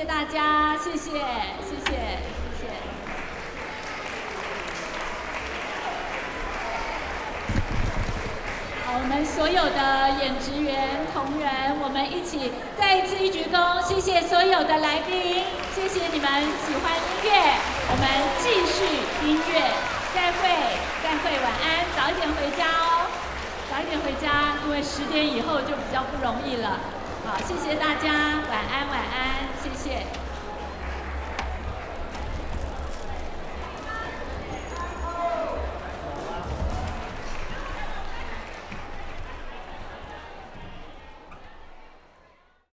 谢大家，谢谢，谢谢，谢谢。好，我们所有的演职员、同仁，我们一起再一次一鞠躬，谢谢所有的来宾，谢谢你们喜欢音乐，我们继续音乐，再会，再会，晚安，早一点回家哦，早一点回家，因为10点以后就比较不容易了。好，谢谢大家，晚安，晚安，谢谢。